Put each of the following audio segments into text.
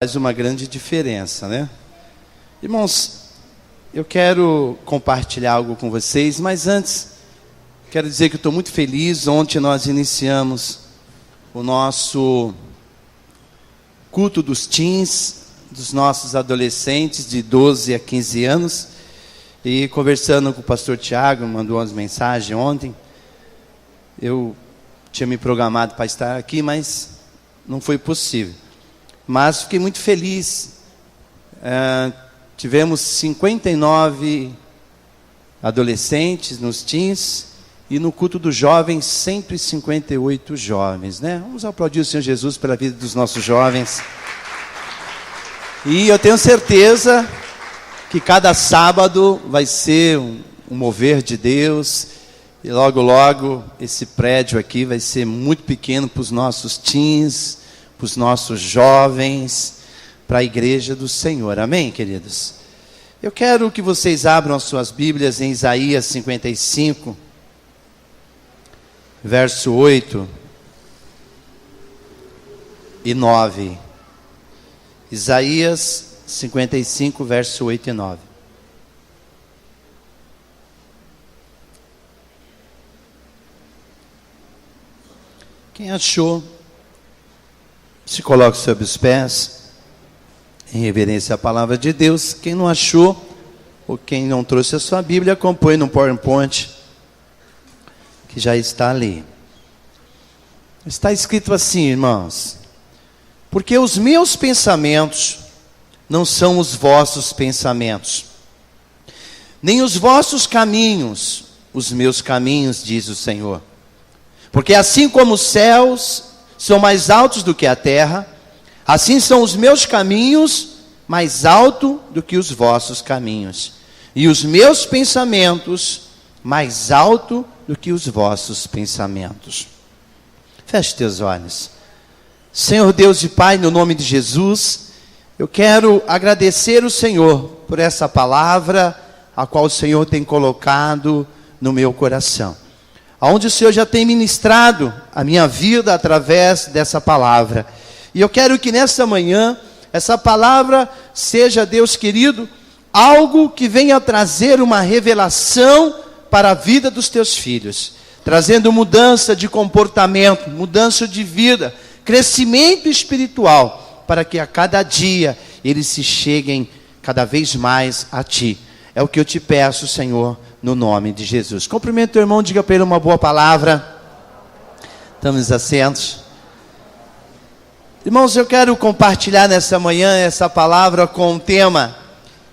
Faz uma grande diferença, né? Irmãos, eu quero compartilhar algo com vocês, mas antes, quero dizer que eu estou muito feliz. Ontem nós iniciamos o nosso culto dos teens, dos nossos adolescentes de 12 a 15 anos, e conversando com o pastor Tiago, mandou umas mensagens ontem. Eu tinha me programado para estar aqui, mas não foi possível. Mas fiquei muito feliz. Tivemos 59 adolescentes nos teens e no culto dos jovens 158 jovens, né? Vamos aplaudir o Senhor Jesus pela vida dos nossos jovens. E eu tenho certeza que cada sábado vai ser um mover de Deus. E logo, logo, esse prédio aqui vai ser muito pequeno para os nossos teens, para os nossos jovens, para a igreja do Senhor. Amém, queridos? Eu quero que vocês abram as suas Bíblias em Isaías 55, verso 8 e 9. Isaías 55, verso 8 e 9. Quem achou, se coloque sobre os pés, em reverência à palavra de Deus. Quem não achou, ou quem não trouxe a sua Bíblia, acompanhe no PowerPoint, que já está ali. Está escrito assim, irmãos: porque os meus pensamentos não são os vossos pensamentos, nem os vossos caminhos, os meus caminhos, diz o Senhor. Porque assim como os céus são mais altos do que a terra, assim são os meus caminhos mais altos do que os vossos caminhos, e os meus pensamentos mais altos do que os vossos pensamentos. Feche teus olhos. Senhor Deus e Pai, no nome de Jesus, eu quero agradecer o Senhor por essa palavra, a qual o Senhor tem colocado no meu coração, onde o Senhor já tem ministrado a minha vida através dessa palavra. E eu quero que nesta manhã, essa palavra seja, Deus querido, algo que venha trazer uma revelação para a vida dos teus filhos, trazendo mudança de comportamento, mudança de vida, crescimento espiritual, para que a cada dia eles se cheguem cada vez mais a Ti. É o que eu te peço, Senhor, no nome de Jesus. Cumprimento o teu irmão, diga para ele uma boa palavra. Estamos assentos. Irmãos, eu quero compartilhar nessa manhã essa palavra com o tema: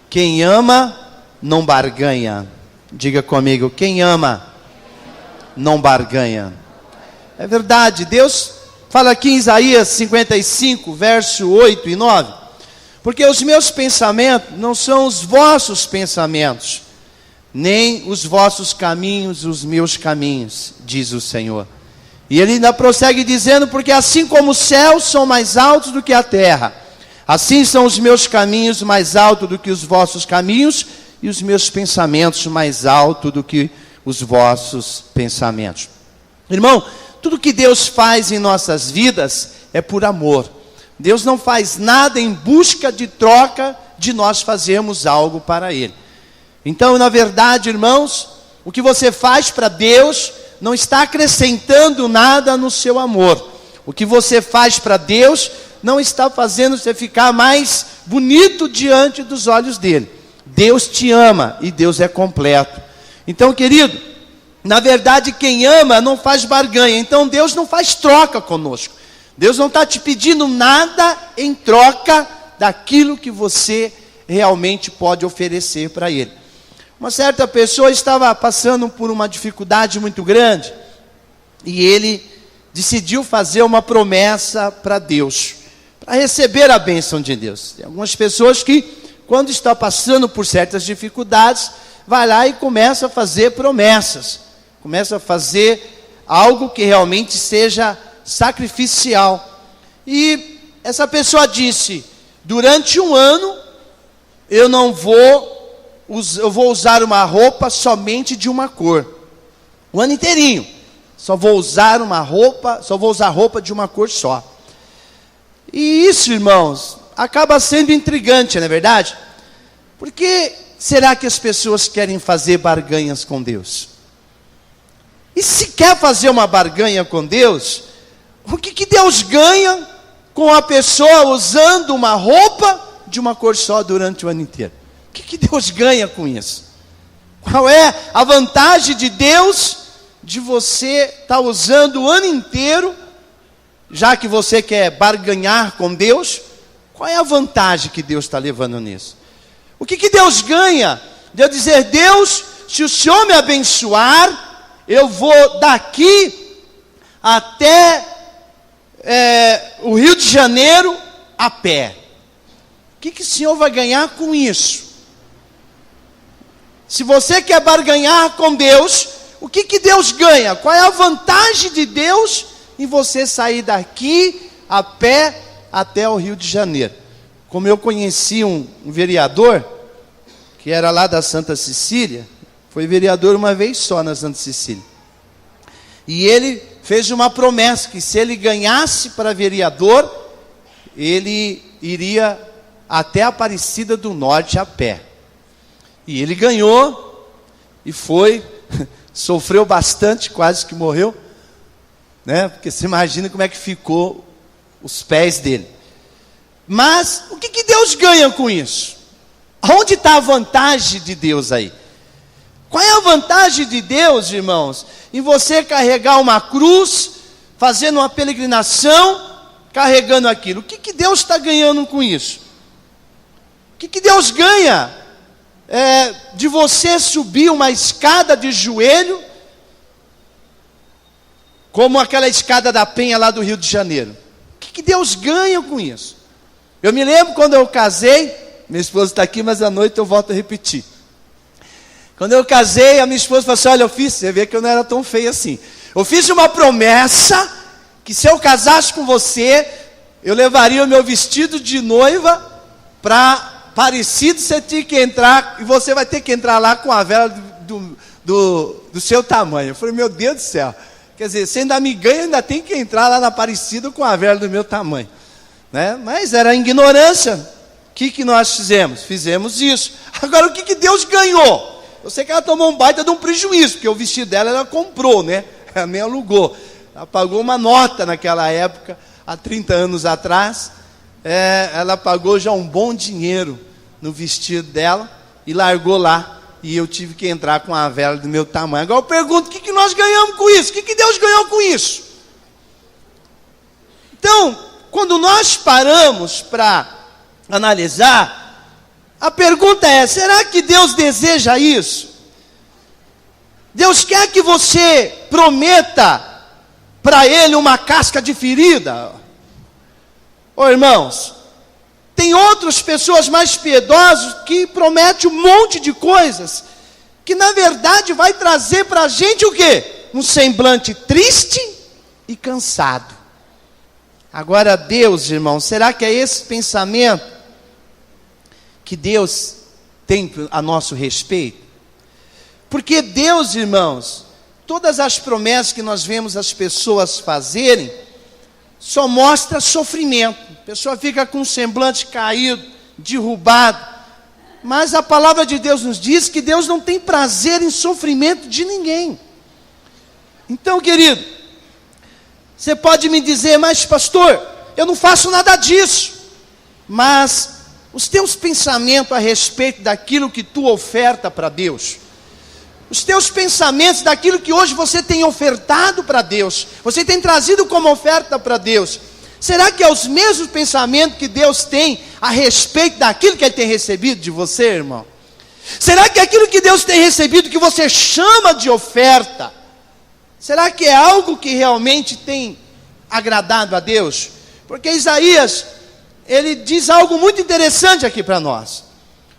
quem ama, não barganha. Diga comigo: quem ama, não barganha. É verdade, Deus fala aqui em Isaías 55, verso 8 e 9. Porque os meus pensamentos não são os vossos pensamentos, nem os vossos caminhos, os meus caminhos, diz o Senhor. E ele ainda prossegue dizendo: porque assim como os céus são mais altos do que a terra, assim são os meus caminhos mais altos do que os vossos caminhos, e os meus pensamentos mais altos do que os vossos pensamentos. Irmão, tudo que Deus faz em nossas vidas é por amor. Deus não faz nada em busca de troca de nós fazermos algo para Ele. Então, na verdade, irmãos, o que você faz para Deus não está acrescentando nada no seu amor. O que você faz para Deus não está fazendo você ficar mais bonito diante dos olhos dele. Deus te ama e Deus é completo. Então, querido, na verdade, quem ama não faz barganha. Então, Deus não faz troca conosco. Deus não está te pedindo nada em troca daquilo que você realmente pode oferecer para Ele. Uma certa pessoa estava passando por uma dificuldade muito grande, e ele decidiu fazer uma promessa para Deus, para receber a bênção de Deus. Tem algumas pessoas que, quando está passando por certas dificuldades, vai lá e começa a fazer promessas, começa a fazer algo que realmente seja sacrificial. E essa pessoa disse: durante um ano eu vou usar uma roupa somente de uma cor, o ano inteirinho, só vou usar roupa de uma cor só. E isso, irmãos, acaba sendo intrigante, não é verdade? Por que será que as pessoas querem fazer barganhas com Deus? E se quer fazer uma barganha com Deus, o que Deus ganha com a pessoa usando uma roupa de uma cor só durante o ano inteiro? O que Deus ganha com isso? Qual é a vantagem de Deus de você estar usando o ano inteiro, já que você quer barganhar com Deus? Qual é a vantagem que Deus está levando nisso? O que Deus ganha de eu dizer: Deus, se o Senhor me abençoar, eu vou daqui até o Rio de Janeiro a pé. O que o Senhor vai ganhar com isso? Se você quer barganhar com Deus, o que Deus ganha? Qual é a vantagem de Deus em você sair daqui a pé até o Rio de Janeiro? Como eu conheci um vereador, que era lá da Santa Cecília, foi vereador uma vez só na Santa Cecília. E ele fez uma promessa, que se ele ganhasse para vereador, ele iria até Aparecida do Norte a pé. E ele ganhou, e foi, sofreu bastante, quase que morreu, né? Porque você imagina como é que ficou os pés dele. Mas, o que Deus ganha com isso? Onde está a vantagem de Deus aí? Qual é a vantagem de Deus, irmãos, em você carregar uma cruz, fazendo uma peregrinação, carregando aquilo? O que Deus está ganhando com isso? O que Deus ganha de você subir uma escada de joelho, como aquela escada da Penha lá do Rio de Janeiro? O que Deus ganha com isso? Eu me lembro quando eu casei, minha esposa está aqui, mas à noite eu volto a repetir. Quando eu casei, a minha esposa falou assim: olha, você vê que eu não era tão feio assim. Eu fiz uma promessa, que se eu casasse com você, eu levaria o meu vestido de noiva para Aparecida, você tinha que entrar, e você vai ter que entrar lá com a vela do seu tamanho. Eu falei: meu Deus do céu, quer dizer, você ainda me ganha, ainda tem que entrar lá na Aparecida com a vela do meu tamanho, né? Mas era ignorância. O que nós fizemos? Fizemos isso. Agora, o que Deus ganhou? Eu sei que ela tomou um baita de um prejuízo, porque o vestido dela ela comprou, né? Ela nem alugou. Ela pagou uma nota naquela época, há 30 anos atrás. Ela pagou já um bom dinheiro no vestido dela e largou lá. E eu tive que entrar com a vela do meu tamanho. Agora eu pergunto: o que nós ganhamos com isso? O que Deus ganhou com isso? Então, quando nós paramos para analisar, a pergunta é: será que Deus deseja isso? Deus quer que você prometa para Ele uma casca de ferida? Ô irmãos, tem outras pessoas mais piedosas que prometem um monte de coisas, que na verdade vai trazer para a gente o quê? Um semblante triste e cansado. Agora Deus, irmão, será que é esse pensamento que Deus tem a nosso respeito? Porque Deus, irmãos, todas as promessas que nós vemos as pessoas fazerem, só mostra sofrimento. A pessoa fica com um semblante caído, derrubado. Mas a palavra de Deus nos diz que Deus não tem prazer em sofrimento de ninguém. Então, querido, você pode me dizer: mas pastor, eu não faço nada disso. Mas os teus pensamentos a respeito daquilo que tu oferta para Deus, os teus pensamentos daquilo que hoje você tem ofertado para Deus, você tem trazido como oferta para Deus, será que é os mesmos pensamentos que Deus tem a respeito daquilo que Ele tem recebido de você, irmão? Será que aquilo que Deus tem recebido, que você chama de oferta, será que é algo que realmente tem agradado a Deus? Porque Isaías, ele diz algo muito interessante aqui para nós: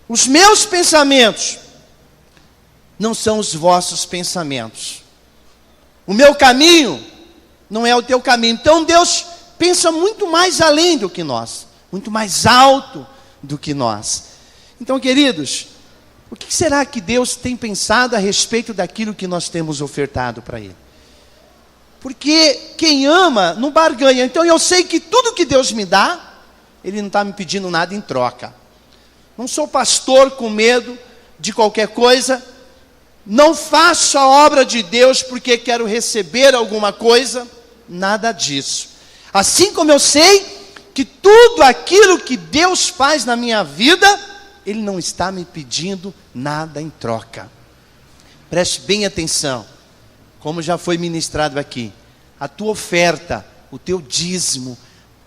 os meus pensamentos não são os vossos pensamentos, o meu caminho não é o teu caminho. Então Deus pensa muito mais além do que nós, muito mais alto do que nós. Então, queridos, o que será que Deus tem pensado a respeito daquilo que nós temos ofertado para Ele? Porque quem ama não barganha. Então eu sei que tudo que Deus me dá, Ele não está me pedindo nada em troca. Não sou pastor com medo de qualquer coisa. Não faço a obra de Deus porque quero receber alguma coisa. Nada disso. Assim como eu sei que tudo aquilo que Deus faz na minha vida, Ele não está me pedindo nada em troca. Preste bem atenção. Como já foi ministrado aqui, a tua oferta, o teu dízimo,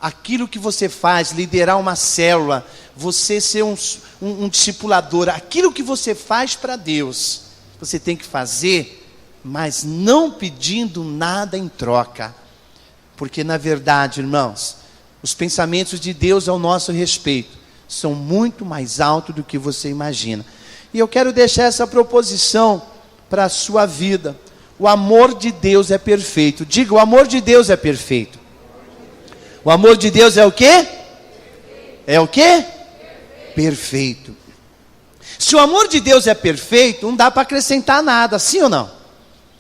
aquilo que você faz, liderar uma célula, você ser um discipulador, aquilo que você faz para Deus, você tem que fazer, mas não pedindo nada em troca. Porque na verdade, irmãos, os pensamentos de Deus ao nosso respeito são muito mais altos do que você imagina. E eu quero deixar essa proposição para a sua vida. O amor de Deus é perfeito. Diga, o amor de Deus é perfeito. O amor de Deus é o quê? É o quê? Perfeito. Se o amor de Deus é perfeito, não dá para acrescentar nada, sim ou não?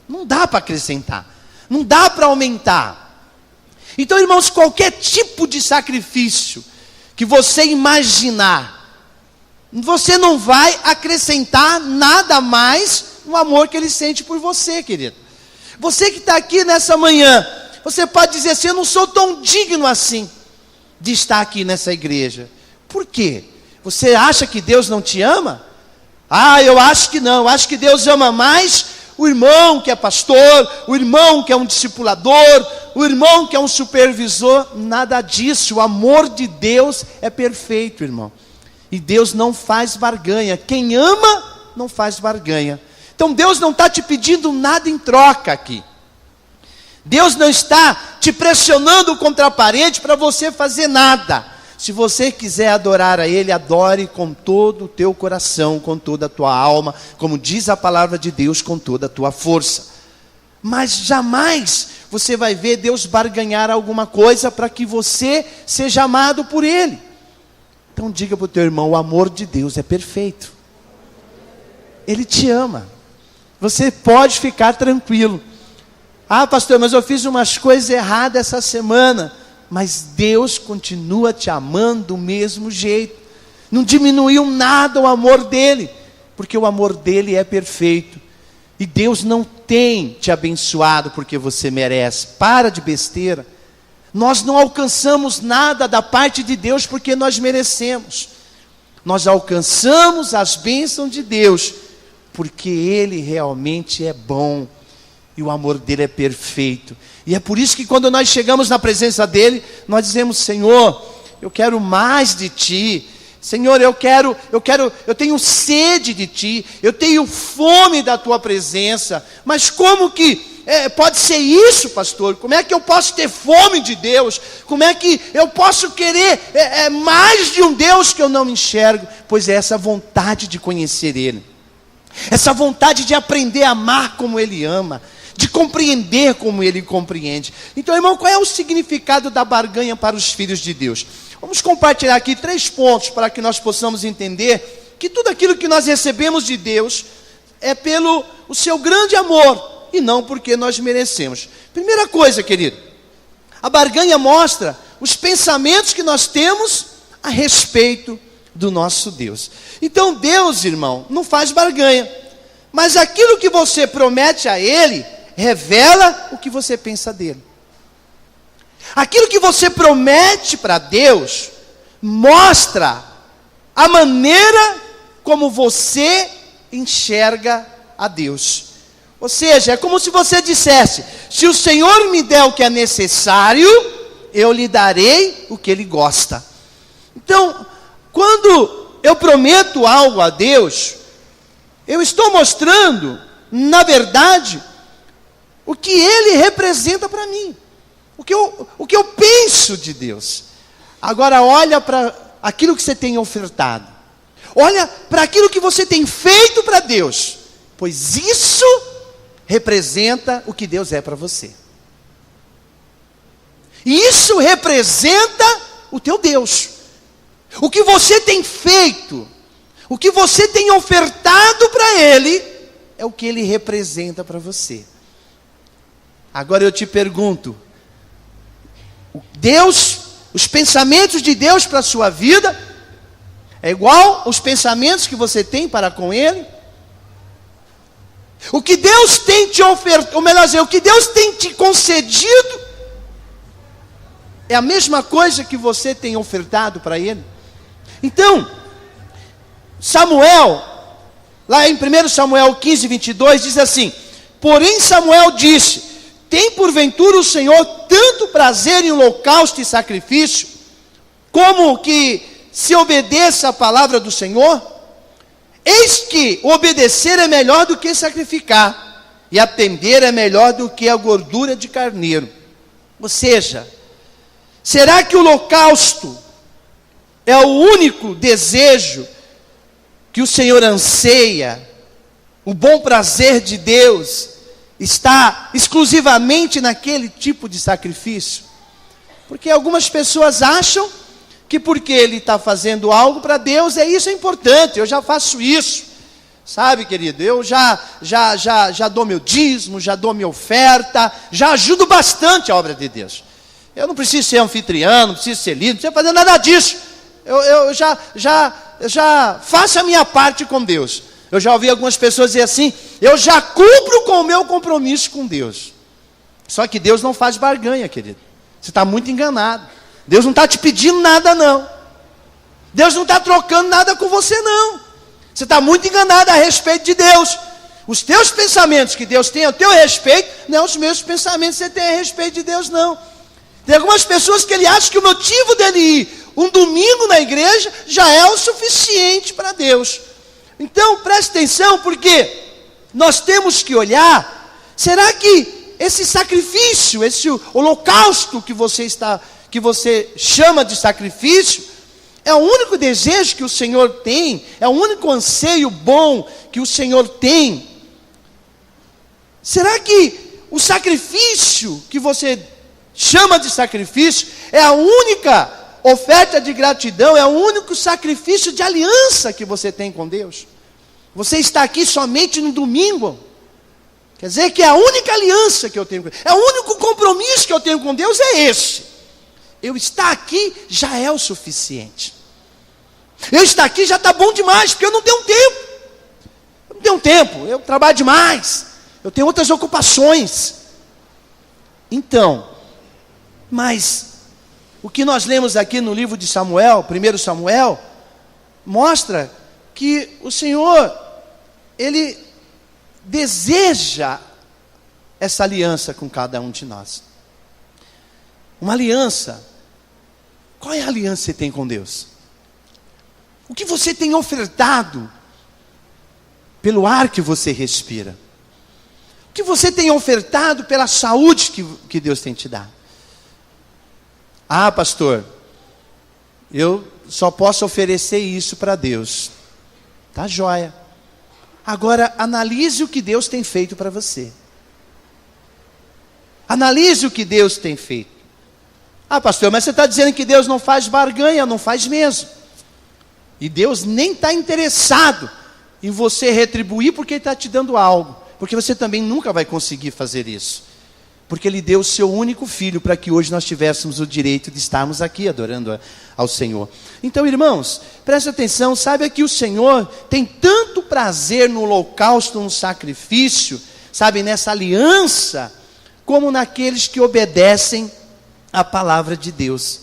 Não dá para acrescentar. Não dá para aumentar. Então, irmãos, qualquer tipo de sacrifício que você imaginar, você não vai acrescentar nada mais no amor que Ele sente por você, querido. Você que está aqui nessa manhã, você pode dizer assim, eu não sou tão digno assim de estar aqui nessa igreja. Por quê? Você acha que Deus não te ama? Ah, eu acho que não. Eu acho que Deus ama mais o irmão que é pastor, o irmão que é um discipulador, o irmão que é um supervisor. Nada disso. O amor de Deus é perfeito, irmão. E Deus não faz barganha. Quem ama, não faz barganha. Então Deus não está te pedindo nada em troca aqui. Deus não está te pressionando contra a parede para você fazer nada. Se você quiser adorar a Ele, adore com todo o teu coração, com toda a tua alma, como diz a palavra de Deus, com toda a tua força. Mas jamais você vai ver Deus barganhar alguma coisa para que você seja amado por Ele. Então diga para o teu irmão, o amor de Deus é perfeito. Ele te ama. Você pode ficar tranquilo. Ah, pastor, mas eu fiz umas coisas erradas essa semana. Mas Deus continua te amando do mesmo jeito. Não diminuiu nada o amor dEle. Porque o amor dEle é perfeito. E Deus não tem te abençoado porque você merece. Para de besteira. Nós não alcançamos nada da parte de Deus porque nós merecemos. Nós alcançamos as bênçãos de Deus porque Ele realmente é bom. E o amor dEle é perfeito. E é por isso que quando nós chegamos na presença dEle, nós dizemos, Senhor, eu quero mais de Ti. Senhor, eu tenho sede de Ti. Eu tenho fome da Tua presença. Mas como que pode ser isso, pastor? Como é que eu posso ter fome de Deus? Como é que eu posso querer mais de um Deus que eu não enxergo? Pois é essa vontade de conhecer Ele. Essa vontade de aprender a amar como Ele ama. De compreender como Ele compreende. Então, irmão, qual é o significado da barganha para os filhos de Deus? Vamos compartilhar aqui 3 pontos para que nós possamos entender que tudo aquilo que nós recebemos de Deus é pelo o seu grande amor e não porque nós merecemos. Primeira coisa, querido, a barganha mostra os pensamentos que nós temos a respeito do nosso Deus. Então Deus, irmão, não faz barganha, mas aquilo que você promete a Ele revela o que você pensa dele. Aquilo que você promete para Deus mostra a maneira como você enxerga a Deus. Ou seja, é como se você dissesse, se o Senhor me der o que é necessário, eu lhe darei o que Ele gosta. Então, quando eu prometo algo a Deus, eu estou mostrando, na verdade, o que Ele representa para mim. O que eu penso de Deus. Agora olha para aquilo que você tem ofertado. Olha para aquilo que você tem feito para Deus. Pois isso representa o que Deus é para você. E isso representa o teu Deus. O que você tem feito, o que você tem ofertado para Ele, é o que Ele representa para você. Agora eu te pergunto, Deus os pensamentos de Deus para a sua vida é igual aos pensamentos que você tem para com Ele? O que Deus tem te ofertado, ou melhor dizer, o que Deus tem te concedido, é a mesma coisa que você tem ofertado para Ele? Então, Samuel, lá em 1 Samuel 15, 22, diz assim: porém Samuel disse: tem porventura o Senhor tanto prazer em holocausto e sacrifício, como que se obedeça a palavra do Senhor? Eis que obedecer é melhor do que sacrificar, e atender é melhor do que a gordura de carneiro. Ou seja, será que o holocausto é o único desejo que o Senhor anseia? O bom prazer de Deus está exclusivamente naquele tipo de sacrifício? Porque algumas pessoas acham que porque ele está fazendo algo para Deus, isso é importante, eu já faço isso, sabe, querido, eu já dou meu dízimo, já dou minha oferta, já ajudo bastante a obra de Deus. Eu não preciso ser anfitrião, não preciso ser líder, não preciso fazer nada disso. Eu já faço a minha parte com Deus. Eu já ouvi algumas pessoas dizer assim: eu já cumpro com o meu compromisso com Deus. Só que Deus não faz barganha, querido. Você está muito enganado. Deus não está te pedindo nada, não. Deus não está trocando nada com você, não. Você está muito enganado a respeito de Deus. Os teus pensamentos que Deus tem a teu respeito, não é os meus pensamentos que você tem a respeito de Deus, não. Tem algumas pessoas que ele acha que o motivo dele ir um domingo na igreja já é o suficiente para Deus. Então preste atenção, porque nós temos que olhar: será que esse sacrifício, esse holocausto que você chama de sacrifício, é o único desejo que o Senhor tem? É o único anseio bom que o Senhor tem? Será que o sacrifício que você chama de sacrifício é a única oferta de gratidão, é o único sacrifício de aliança que você tem com Deus? Você está aqui somente no domingo, quer dizer que é a única aliança que eu tenho com Deus, é o único compromisso que eu tenho com Deus, é esse. Eu estar aqui já é o suficiente. Eu estar aqui já está bom demais, porque eu não tenho tempo. Eu não tenho tempo, eu trabalho demais, eu tenho outras ocupações. Então, mas o que nós lemos aqui no livro de Samuel, 1 Samuel, mostra que o Senhor, Ele deseja essa aliança com cada um de nós. Uma aliança. Qual é a aliança que você tem com Deus? O que você tem ofertado pelo ar que você respira? O que você tem ofertado pela saúde que Deus tem te dado? Ah, pastor, eu só posso oferecer isso para Deus. Tá joia. Agora, analise o que Deus tem feito para você. Analise o que Deus tem feito. Ah, pastor, mas você está dizendo que Deus não faz barganha? Não faz mesmo. E Deus nem está interessado em você retribuir porque Ele está te dando algo. Porque você também nunca vai conseguir fazer isso. Porque Ele deu o seu único filho para que hoje nós tivéssemos o direito de estarmos aqui adorando ao Senhor. Então, irmãos, preste atenção, saiba que o Senhor tem tanto prazer no holocausto, no sacrifício, sabe, nessa aliança, como naqueles que obedecem a palavra de Deus.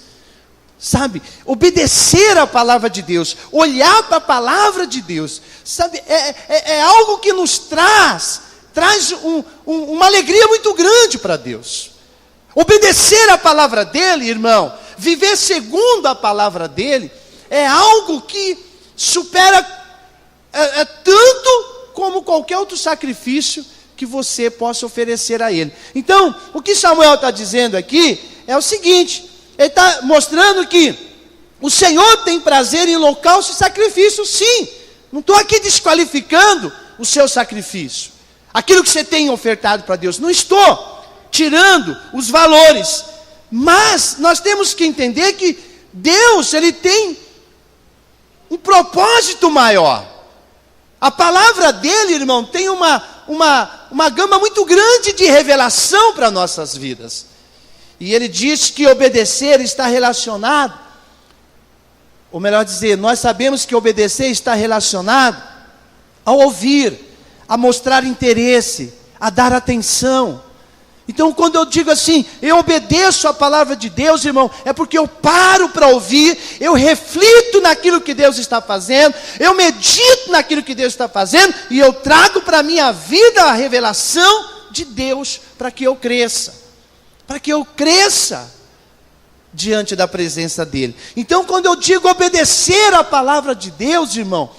Sabe, obedecer a palavra de Deus, olhar para a palavra de Deus, sabe, é algo que nos traz uma alegria muito grande para Deus. Obedecer a palavra dEle, irmão, viver segundo a palavra dEle, é algo que supera tanto como qualquer outro sacrifício que você possa oferecer a Ele. Então, o que Samuel está dizendo aqui é o seguinte: ele está mostrando que o Senhor tem prazer em holocausto e sacrifício, sim. Não estou aqui desqualificando o seu sacrifício, aquilo que você tem ofertado para Deus. Não estou tirando os valores. Mas nós temos que entender que Deus, Ele tem um propósito maior. A palavra dEle, irmão, tem uma gama muito grande de revelação para nossas vidas. E ele diz que obedecer está relacionado, ou melhor dizer, nós sabemos que obedecer está relacionado ao ouvir, a mostrar interesse, a dar atenção. Então, quando eu digo assim, eu obedeço a palavra de Deus, irmão, é porque eu paro para ouvir, eu reflito naquilo que Deus está fazendo, eu medito naquilo que Deus está fazendo, e eu trago para a minha vida a revelação de Deus, para que eu cresça diante da presença dEle. Então, quando eu digo obedecer a palavra de Deus, irmão,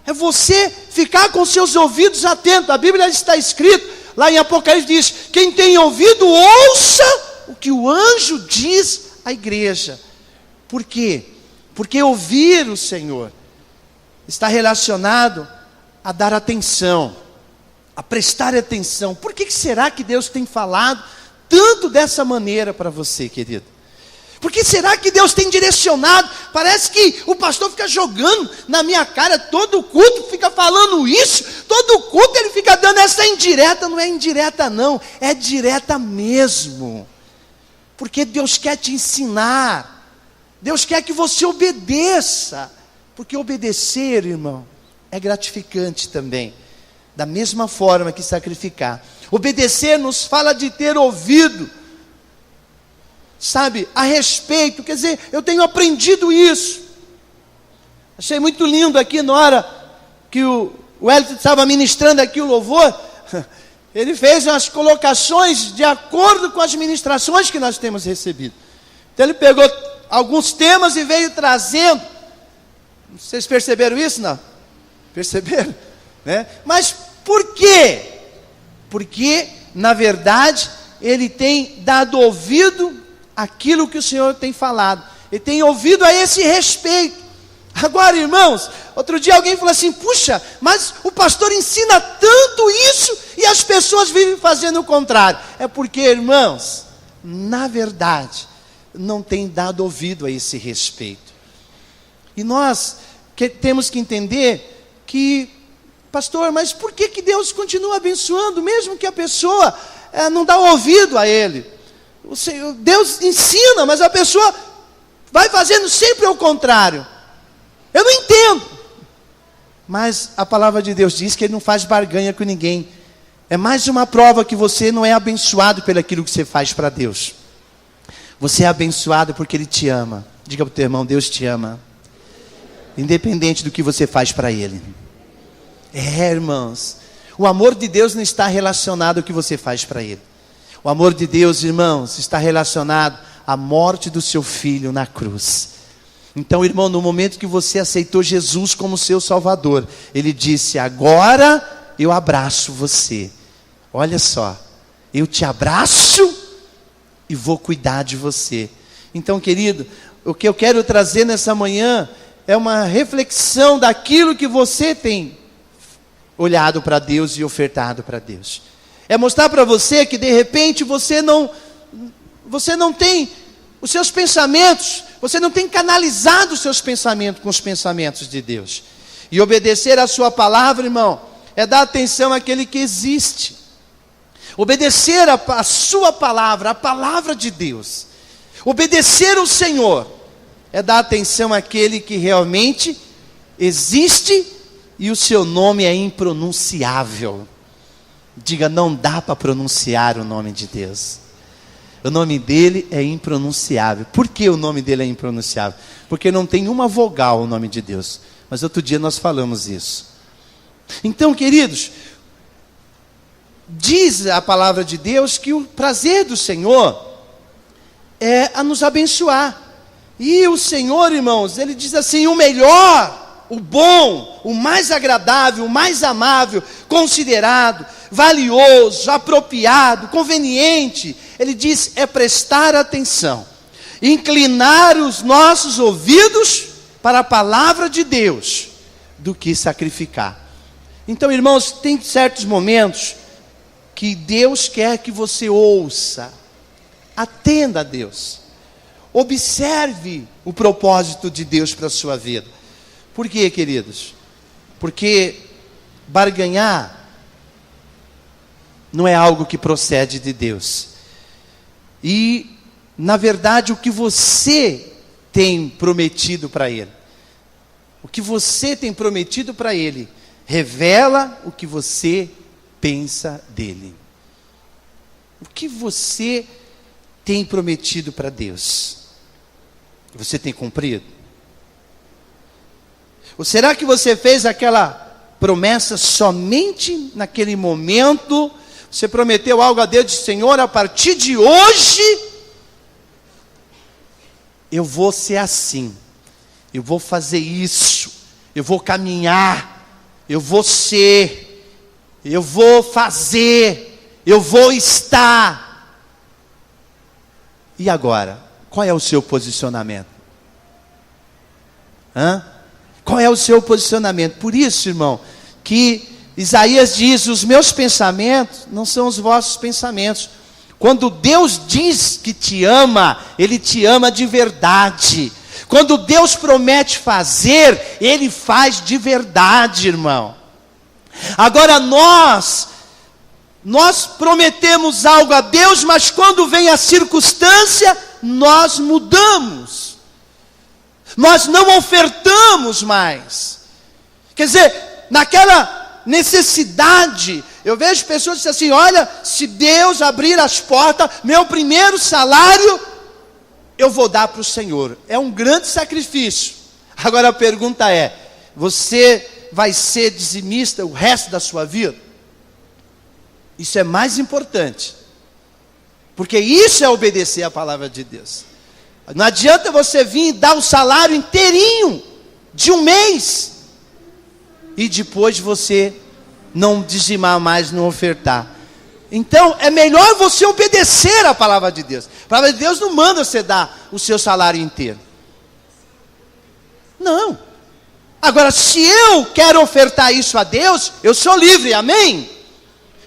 é você ficar com seus ouvidos atentos. A Bíblia está escrito, lá em Apocalipse diz, quem tem ouvido, ouça o que o anjo diz à igreja. Por quê? Porque ouvir o Senhor está relacionado a dar atenção, a prestar atenção. Por que será que Deus tem falado tanto dessa maneira para você, querido? Por que será que Deus tem direcionado? Parece que o pastor fica jogando na minha cara, todo culto fica falando isso, todo culto ele fica dando essa indireta. Não é indireta não, é direta mesmo. Porque Deus quer te ensinar, Deus quer que você obedeça, porque obedecer, irmão, é gratificante também, da mesma forma que sacrificar. Obedecer nos fala de ter ouvido, sabe, a respeito. Quer dizer, eu tenho aprendido isso. Achei muito lindo aqui na hora que o Wellington estava ministrando aqui o louvor. Ele fez umas colocações de acordo com as ministrações que nós temos recebido. Então ele pegou alguns temas e veio trazendo. Vocês perceberam isso, não? Perceberam? Né? Mas por quê? Porque, na verdade, ele tem dado ouvido àquilo que o Senhor tem falado. Ele tem ouvido a esse respeito. Agora, irmãos, outro dia alguém falou assim, puxa, mas o pastor ensina tanto isso e as pessoas vivem fazendo o contrário. É porque, irmãos, na verdade, não tem dado ouvido a esse respeito. E nós temos que entender que, pastor, mas por que Deus continua abençoando, mesmo que a pessoa não dá ouvido a Ele? O Senhor, Deus ensina, mas a pessoa vai fazendo sempre o contrário. Eu não entendo. Mas a palavra de Deus diz que Ele não faz barganha com ninguém. É mais uma prova que você não é abençoado pelo aquilo que você faz para Deus. Você é abençoado porque Ele te ama. Diga para o teu irmão, Deus te ama. Independente do que você faz para Ele. Irmãos, o amor de Deus não está relacionado ao que você faz para Ele. O amor de Deus, irmãos, está relacionado à morte do seu filho na cruz. Então, irmão, no momento que você aceitou Jesus como seu Salvador, Ele disse, agora eu abraço você. Olha só, eu te abraço e vou cuidar de você. Então, querido, o que eu quero trazer nessa manhã é uma reflexão daquilo que você tem olhado para Deus e ofertado para Deus. É mostrar para você que de repente você não tem os seus pensamentos, você não tem canalizado os seus pensamentos com os pensamentos de Deus. E obedecer a sua palavra, irmão, é dar atenção àquele que existe. Obedecer a sua palavra, a palavra de Deus. Obedecer o Senhor é dar atenção àquele que realmente existe e o seu nome é impronunciável. Diga, não dá para pronunciar o nome de Deus. O nome dele é impronunciável. Por que o nome dele é impronunciável? Porque não tem uma vogal o nome de Deus. Mas outro dia nós falamos isso. Então, queridos, diz a palavra de Deus que o prazer do Senhor é a nos abençoar. E o Senhor, irmãos, Ele diz assim, o melhor, o bom, o mais agradável, o mais amável, considerado, valioso, apropriado, conveniente, Ele diz, é prestar atenção, inclinar os nossos ouvidos para a palavra de Deus, do que sacrificar. Então, irmãos, tem certos momentos que Deus quer que você ouça, atenda a Deus, observe o propósito de Deus para a sua vida. Por quê, queridos? Porque barganhar não é algo que procede de Deus. E na verdade, o que você tem prometido para Ele. O que você tem prometido para Ele revela o que você pensa dEle. O que você tem prometido para Deus? Você tem cumprido? Ou será que você fez aquela promessa somente naquele momento? Você prometeu algo a Deus, disse: Senhor, a partir de hoje, eu vou ser assim, eu vou fazer isso, eu vou caminhar, eu vou ser, eu vou fazer, eu vou estar. E agora, qual é o seu posicionamento? Qual é o seu posicionamento? Por isso, irmão, que Isaías diz: os meus pensamentos não são os vossos pensamentos. Quando Deus diz que te ama, Ele te ama de verdade. Quando Deus promete fazer, Ele faz de verdade, irmão. Agora nós prometemos algo a Deus, mas quando vem a circunstância, nós mudamos. Nós não ofertamos mais. Quer dizer, naquela necessidade, eu vejo pessoas que dizem assim: olha, se Deus abrir as portas, meu primeiro salário eu vou dar para o Senhor. É um grande sacrifício. Agora a pergunta é: você vai ser dizimista o resto da sua vida? Isso é mais importante, porque isso é obedecer a palavra de Deus. Não adianta você vir e dar o salário inteirinho de um mês e depois você não dizimar mais, não ofertar. Então é melhor você obedecer a palavra de Deus. A palavra de Deus não manda você dar o seu salário inteiro. Não. Agora, se eu quero ofertar isso a Deus, eu sou livre, amém?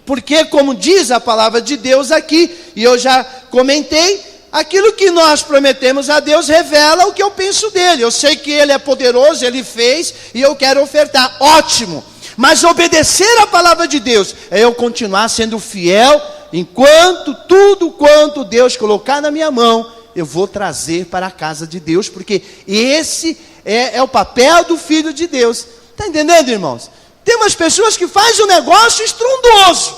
Porque, como diz a palavra de Deus aqui, e eu já comentei, aquilo que nós prometemos a Deus revela o que eu penso dele. Eu sei que Ele é poderoso, Ele fez, e eu quero ofertar. Ótimo. Mas obedecer a palavra de Deus é eu continuar sendo fiel, enquanto tudo quanto Deus colocar na minha mão, eu vou trazer para a casa de Deus, porque esse é o papel do Filho de Deus. Está entendendo, irmãos? Tem umas pessoas que fazem um negócio estrondoso,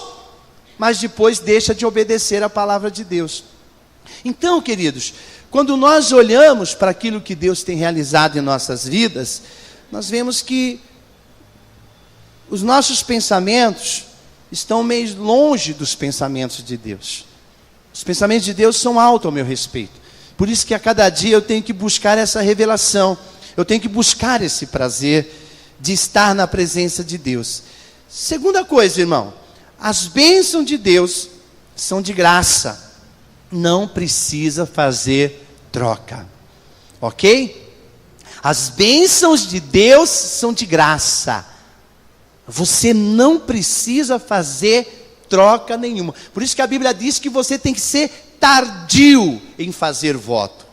mas depois deixa de obedecer a palavra de Deus. Então, queridos, quando nós olhamos para aquilo que Deus tem realizado em nossas vidas, nós vemos que os nossos pensamentos estão meio longe dos pensamentos de Deus. Os pensamentos de Deus são altos ao meu respeito. Por isso que a cada dia eu tenho que buscar essa revelação. Eu tenho que buscar esse prazer de estar na presença de Deus. Segunda coisa, irmão, as bênçãos de Deus são de graça. Não precisa fazer troca. Ok? As bênçãos de Deus são de graça. Você não precisa fazer troca nenhuma. Por isso que a Bíblia diz que você tem que ser tardio em fazer voto.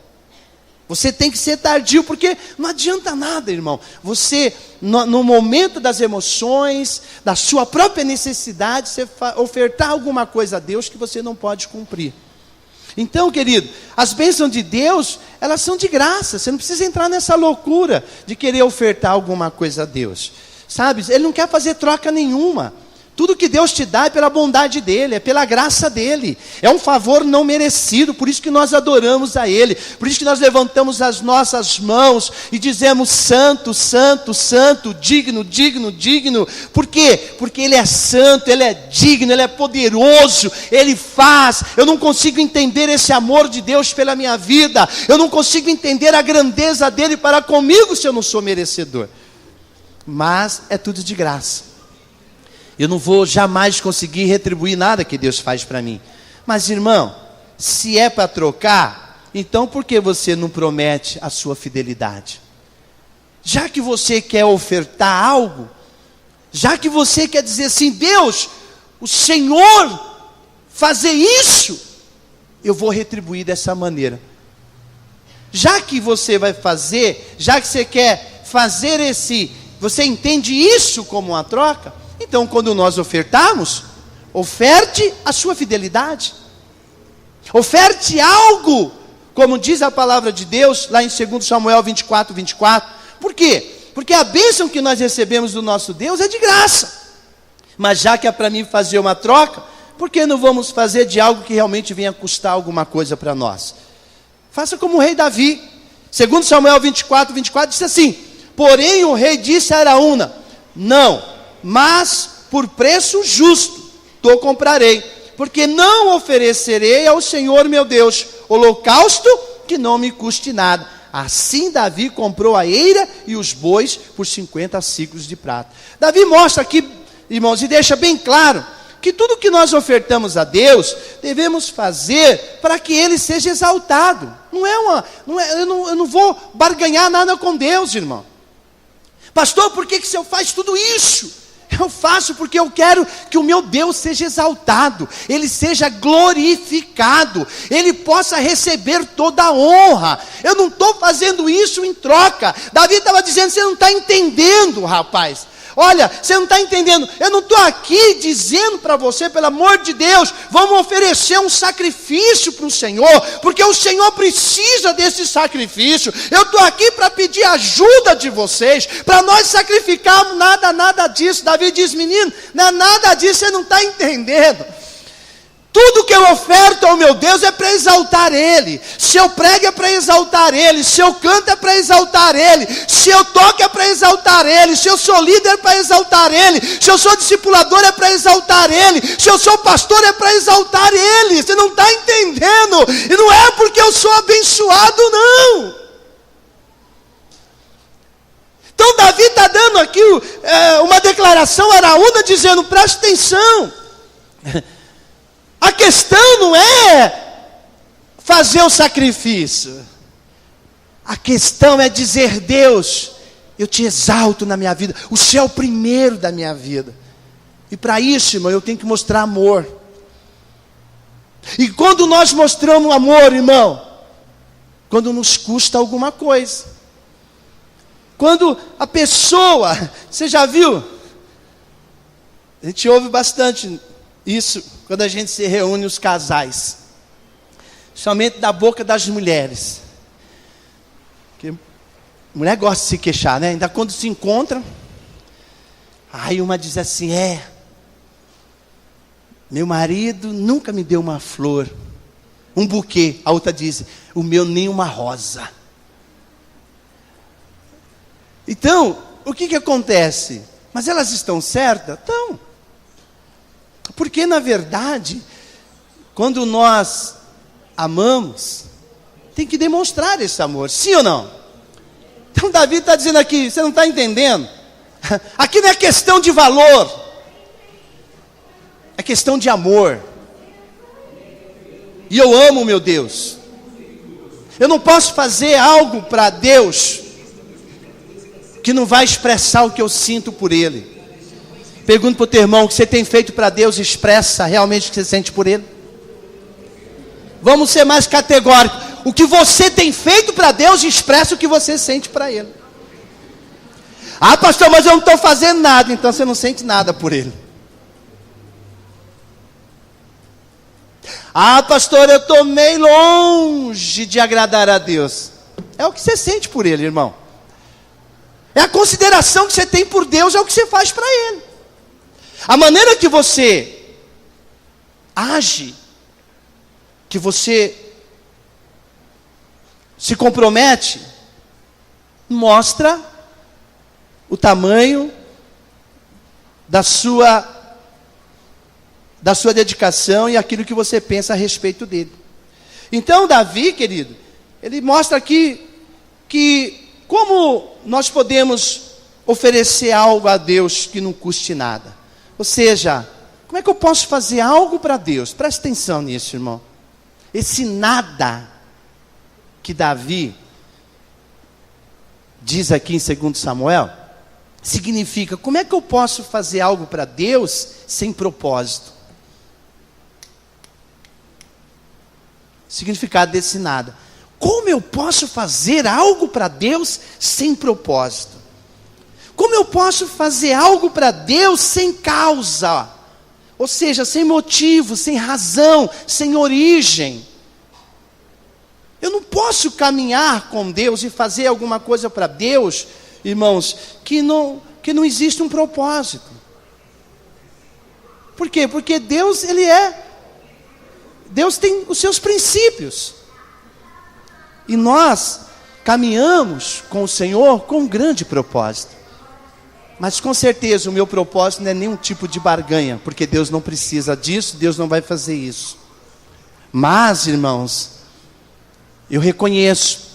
Você tem que ser tardio, porque não adianta nada, irmão. Você, no momento das emoções, da sua própria necessidade, você ofertar alguma coisa a Deus que você não pode cumprir. Então, querido, as bênçãos de Deus, elas são de graça. Você não precisa entrar nessa loucura de querer ofertar alguma coisa a Deus. Sabe, Ele não quer fazer troca nenhuma. Tudo que Deus te dá é pela bondade dEle, é pela graça dEle. É um favor não merecido, por isso que nós adoramos a Ele. Por isso que nós levantamos as nossas mãos e dizemos: santo, santo, santo, digno, digno, digno. Por quê? Porque Ele é santo, Ele é digno, Ele é poderoso, Ele faz. Eu não consigo entender esse amor de Deus pela minha vida. Eu não consigo entender a grandeza dEle para comigo se eu não sou merecedor. Mas é tudo de graça. Eu não vou jamais conseguir retribuir nada que Deus faz para mim. Mas, irmão, se é para trocar, então por que você não promete a sua fidelidade? Já que você quer ofertar algo, já que você quer dizer assim: Deus, o Senhor fazer isso, eu vou retribuir dessa maneira. Já que você vai fazer, já que você quer fazer você entende isso como uma troca? Então, quando nós ofertarmos, oferte a sua fidelidade. Oferte algo como diz a palavra de Deus, lá em 2 Samuel 24, 24. Por quê? Porque a bênção que nós recebemos do nosso Deus é de graça. Mas já que é para mim fazer uma troca, por que não vamos fazer de algo que realmente venha custar alguma coisa para nós? Faça como o rei Davi. 2 Samuel 24, 24 diz assim: porém o rei disse a Araúna: não, mas por preço justo te comprarei, porque não oferecerei ao Senhor meu Deus holocausto que não me custe nada. Assim Davi comprou a eira e os bois por 50 siclos de prata. Davi mostra aqui, irmãos, e deixa bem claro que tudo que nós ofertamos a Deus, devemos fazer para que Ele seja exaltado. Eu não vou barganhar nada com Deus, irmão. Pastor, por que o senhor faz tudo isso? Eu faço porque eu quero que o meu Deus seja exaltado, Ele seja glorificado, Ele possa receber toda a honra. Eu não estou fazendo isso em troca. Davi estava dizendo: você não está entendendo, rapaz. Olha, você não está entendendo, eu não estou aqui dizendo para você, pelo amor de Deus, vamos oferecer um sacrifício para o Senhor, porque o Senhor precisa desse sacrifício. Eu estou aqui para pedir ajuda de vocês, para nós sacrificarmos nada disso. Davi diz: menino, não é nada disso, você não está entendendo. Tudo que eu oferto ao meu Deus é para exaltar Ele. Se eu prego é para exaltar Ele. Se eu canto é para exaltar Ele. Se eu toco é para exaltar Ele. Se eu sou líder é para exaltar Ele. Se eu sou discipulador é para exaltar Ele. Se eu sou pastor é para exaltar Ele. Você não está entendendo. E não é porque eu sou abençoado, não. Então Davi está dando aqui uma declaração a Araúna, dizendo: preste atenção. A questão não é fazer o sacrifício. A questão é dizer: Deus, eu te exalto na minha vida. O Senhor é o primeiro da minha vida. E para isso, irmão, eu tenho que mostrar amor. E quando nós mostramos amor, irmão, quando nos custa alguma coisa. Quando a pessoa, você já viu? A gente ouve bastante isso quando a gente se reúne, os casais, somente da boca das mulheres. Porque mulher gosta de se queixar, né? Ainda quando se encontram, aí uma diz assim: meu marido nunca me deu uma flor, um buquê. A outra diz: o meu nem uma rosa. Então, o que acontece? Mas elas estão certas? Estão. Porque na verdade, quando nós amamos, tem que demonstrar esse amor, sim ou não? Então Davi está dizendo aqui: você não está entendendo? Aqui não é questão de valor, é questão de amor. E eu amo meu Deus. Eu não posso fazer algo para Deus que não vai expressar o que eu sinto por Ele. Pergunto para o teu irmão: o que você tem feito para Deus expressa realmente o que você sente por Ele? Vamos ser mais categóricos. O que você tem feito para Deus expressa o que você sente para Ele. Ah, pastor, mas eu não estou fazendo nada. Então você não sente nada por Ele. Ah, pastor, eu estou meio longe de agradar a Deus. É o que você sente por Ele, irmão. É a consideração que você tem por Deus, é o que você faz para Ele. A maneira que você age, que você se compromete, mostra o tamanho da sua dedicação e aquilo que você pensa a respeito dele. Então Davi, querido, ele mostra aqui que como nós podemos oferecer algo a Deus que não custe nada. Ou seja, como é que eu posso fazer algo para Deus? Presta atenção nisso, irmão. Esse nada que Davi diz aqui em 2 Samuel, significa: como é que eu posso fazer algo para Deus sem propósito? Significado desse nada: como eu posso fazer algo para Deus sem propósito? Como eu posso fazer algo para Deus sem causa? Ou seja, sem motivo, sem razão, sem origem. Eu não posso caminhar com Deus e fazer alguma coisa para Deus, irmãos, que não existe um propósito. Por quê? Porque Deus, Deus tem os seus princípios. E nós caminhamos com o Senhor com um grande propósito. Mas com certeza o meu propósito não é nenhum tipo de barganha, porque Deus não precisa disso, Deus não vai fazer isso. Mas, irmãos, eu reconheço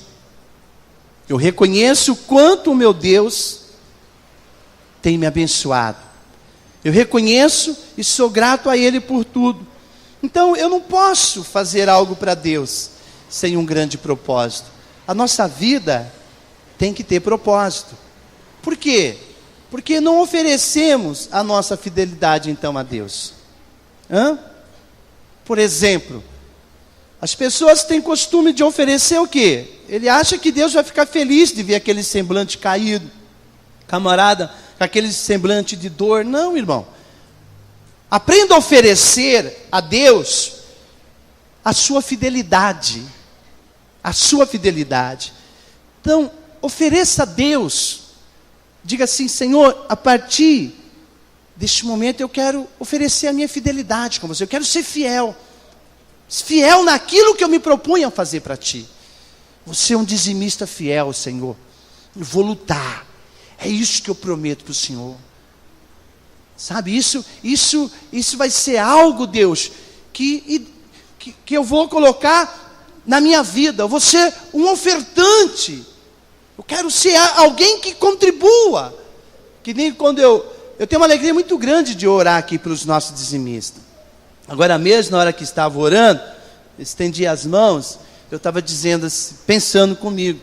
o quanto o meu Deus tem me abençoado. Eu reconheço e sou grato a Ele por tudo. Então eu não posso fazer algo para Deus sem um grande propósito. A nossa vida tem que ter propósito. Por quê? Porque não oferecemos a nossa fidelidade então a Deus. Por exemplo, as pessoas têm costume de oferecer o quê? Ele acha que Deus vai ficar feliz de ver aquele semblante caído. Camarada, com aquele semblante de dor. Não, irmão. Aprenda a oferecer a Deus a sua fidelidade. A sua fidelidade. Então, ofereça a Deus. Diga assim: Senhor, a partir deste momento eu quero oferecer a minha fidelidade com você. Eu quero ser fiel. Fiel naquilo que eu me propunha a fazer para ti. Você é um dizimista fiel, Senhor. Eu vou lutar. É isso que eu prometo para o Senhor. Sabe, isso vai ser algo, Deus, que eu vou colocar na minha vida. Eu vou ser um ofertante. Eu quero ser alguém que contribua. Que nem quando eu tenho uma alegria muito grande de orar aqui para os nossos dizimistas. Agora mesmo, na hora que estava orando, estendi as mãos, eu estava dizendo assim, pensando comigo,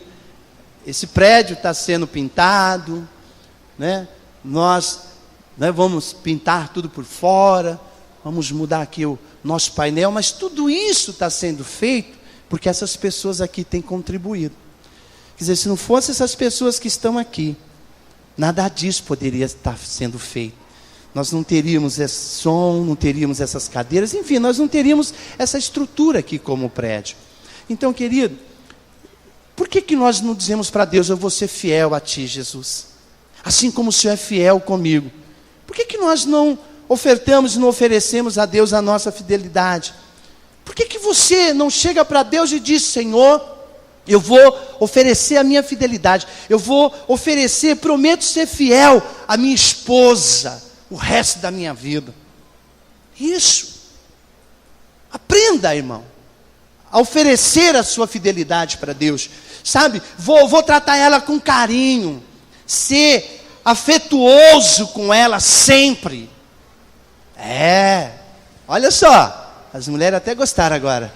esse prédio está sendo pintado, né? Nós vamos pintar tudo por fora, vamos mudar aqui o nosso painel, mas tudo isso está sendo feito porque essas pessoas aqui têm contribuído. Quer dizer, se não fossem essas pessoas que estão aqui, nada disso poderia estar sendo feito. Nós não teríamos esse som, não teríamos essas cadeiras, enfim, nós não teríamos essa estrutura aqui como prédio. Então, querido, por que nós não dizemos para Deus: eu vou ser fiel a Ti, Jesus? Assim como o Senhor é fiel comigo. Por que nós não ofertamos e não oferecemos a Deus a nossa fidelidade? Por que você não chega para Deus e diz: Senhor, eu vou oferecer a minha fidelidade, eu vou oferecer, prometo ser fiel à minha esposa o resto da minha vida. Isso. Aprenda, irmão, a oferecer a sua fidelidade para Deus. Sabe, vou tratar ela com carinho, ser afetuoso com ela sempre. Olha só, as mulheres até gostaram agora.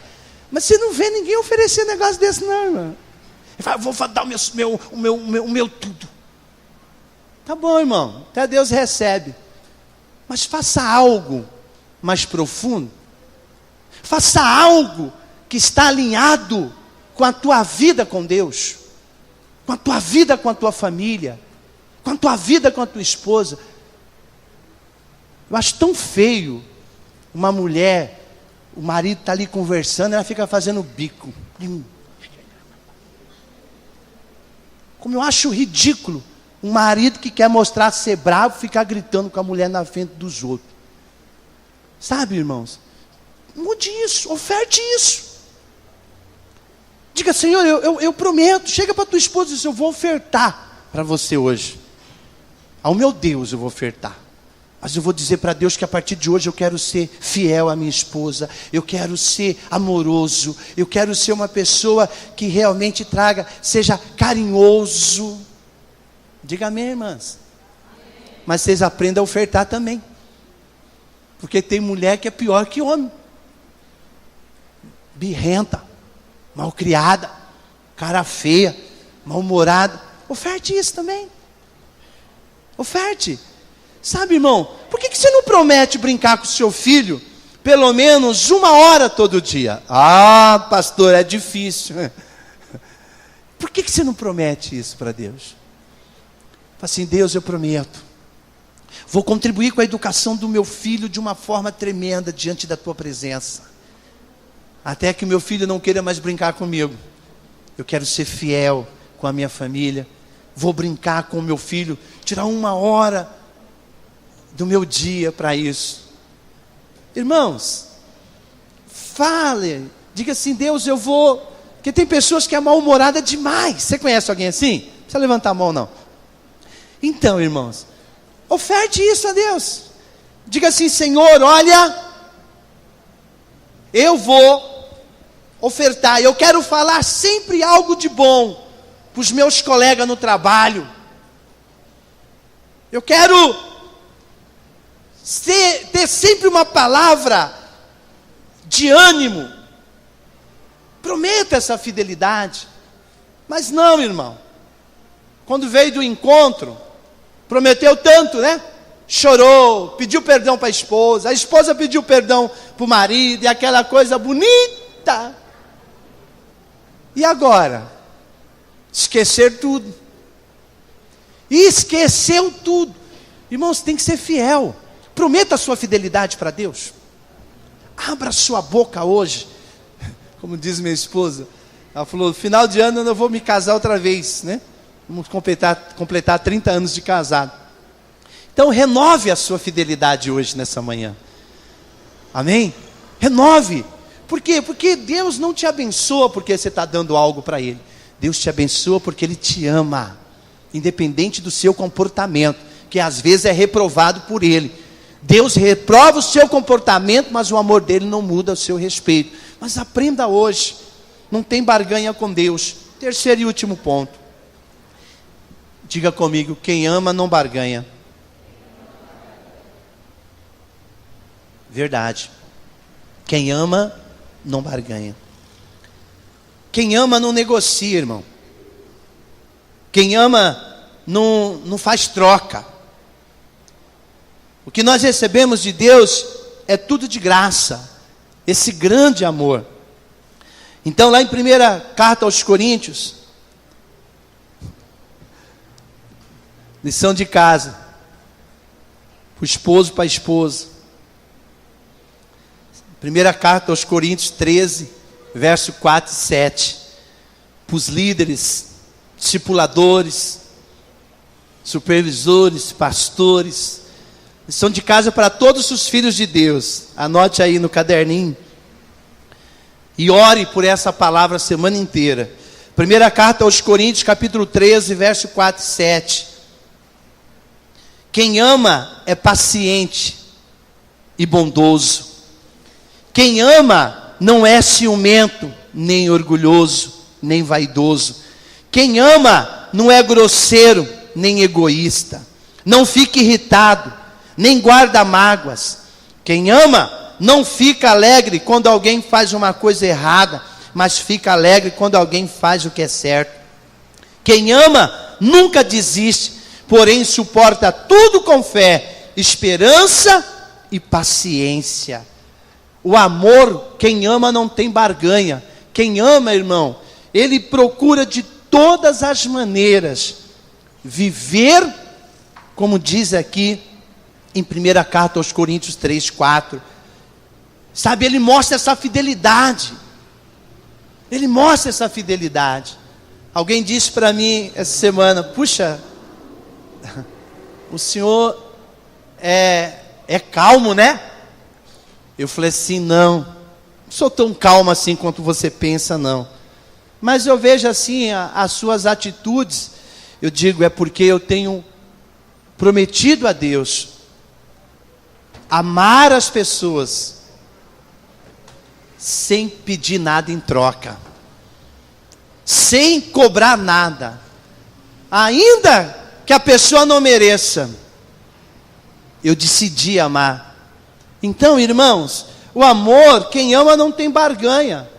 Mas você não vê ninguém oferecer negócio desse não, irmão. Ele fala: vou dar o meu tudo. Tá bom, irmão, até Deus recebe. Mas faça algo mais profundo. Faça algo que está alinhado com a tua vida com Deus, com a tua vida com a tua família, com a tua vida com a tua esposa. Eu acho tão feio uma mulher, o marido está ali conversando, ela fica fazendo bico. Como eu acho ridículo um marido que quer mostrar ser bravo, ficar gritando com a mulher na frente dos outros. Sabe, irmãos? Mude isso, oferte isso. Diga: Senhor, eu prometo. Chega para tua esposa e diz: eu vou ofertar para você hoje. Ao meu Deus eu vou ofertar. Mas eu vou dizer para Deus que a partir de hoje eu quero ser fiel à minha esposa. Eu quero ser amoroso. Eu quero ser uma pessoa que realmente seja carinhoso. Diga amém, irmãs. Mas vocês aprendam a ofertar também. Porque tem mulher que é pior que homem. Birrenta, malcriada, cara feia, mal-humorada. Oferte isso também. Oferte. Sabe, irmão, por que você não promete brincar com o seu filho pelo menos 1 hora todo dia? Ah, pastor, é difícil. Por que você não promete isso para Deus? Fala assim: Deus, eu prometo. Vou contribuir com a educação do meu filho de uma forma tremenda diante da tua presença. Até que o meu filho não queira mais brincar comigo. Eu quero ser fiel com a minha família. Vou brincar com o meu filho, tirar 1 hora do meu dia para isso. Irmãos, fale, diga assim: Deus, eu vou... Porque tem pessoas que é mal-humorada demais. Você conhece alguém assim? Não precisa levantar a mão, não. Então, irmãos, oferte isso a Deus. Diga assim: Senhor, olha, eu vou ofertar, eu quero falar sempre algo de bom para os meus colegas no trabalho. Eu quero ter sempre uma palavra de ânimo. Prometa essa fidelidade. Mas não, irmão, quando veio do encontro, prometeu tanto, né? Chorou, pediu perdão para a esposa pediu perdão para o marido, e aquela coisa bonita. E agora? Esquecer tudo. E esqueceu tudo. Irmãos, tem que ser fiel. Prometa a sua fidelidade para Deus. Abra sua boca hoje. Como diz minha esposa, ela falou: final de ano eu não vou me casar outra vez, né? Vamos completar 30 anos de casado. Então renove a sua fidelidade hoje, nessa manhã. Amém? Renove. Por quê? Porque Deus não te abençoa porque você está dando algo para Ele. Deus te abençoa porque Ele te ama, independente do seu comportamento, que às vezes é reprovado por Ele. Deus reprova o seu comportamento, mas o amor dele não muda o seu respeito. Mas aprenda hoje, não tem barganha com Deus. Terceiro e último ponto. Diga comigo: quem ama não barganha. Verdade. Quem ama não barganha. Quem ama não negocia, irmão. Quem ama não faz troca. O que nós recebemos de Deus é tudo de graça, esse grande amor. Então, lá em 1 carta aos Coríntios, lição de casa, para o esposo, para a esposa. 1 carta aos Coríntios 13, verso 4 e 7. Para os líderes, discipuladores, supervisores, pastores. Lição de casa para todos os filhos de Deus. Anote aí no caderninho. E ore por essa palavra a semana inteira. 1 carta aos Coríntios, capítulo 13, verso 4 e 7. Quem ama é paciente e bondoso. Quem ama não é ciumento, nem orgulhoso, nem vaidoso. Quem ama não é grosseiro, nem egoísta. Não fica irritado, nem guarda mágoas. Quem ama não fica alegre quando alguém faz uma coisa errada, mas fica alegre quando alguém faz o que é certo. Quem ama nunca desiste, porém suporta tudo com fé, esperança e paciência. O amor, quem ama não tem barganha. Quem ama, irmão, ele procura de todas as maneiras viver, como diz aqui em 1 carta aos Coríntios 3, 4. Sabe, ele mostra essa fidelidade. Ele mostra essa fidelidade. Alguém disse para mim essa semana: puxa, o senhor é calmo, né? Eu falei assim: não sou tão calmo assim quanto você pensa, não. Mas eu vejo assim as suas atitudes. Eu digo: é porque eu tenho prometido a Deus amar as pessoas sem pedir nada em troca, sem cobrar nada, ainda que a pessoa não mereça. Eu decidi amar. Então, irmãos, o amor, quem ama não tem barganha.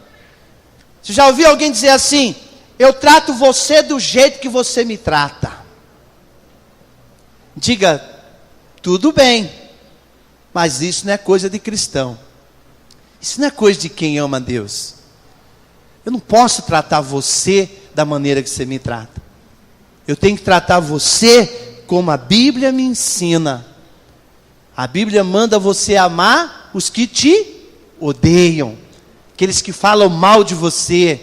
Você já ouviu alguém dizer assim: eu trato você do jeito que você me trata? Diga: tudo bem, mas isso não é coisa de cristão. Isso não é coisa de quem ama a Deus. Eu não posso tratar você da maneira que você me trata. Eu tenho que tratar você como a Bíblia me ensina. A Bíblia manda você amar os que te odeiam, aqueles que falam mal de você.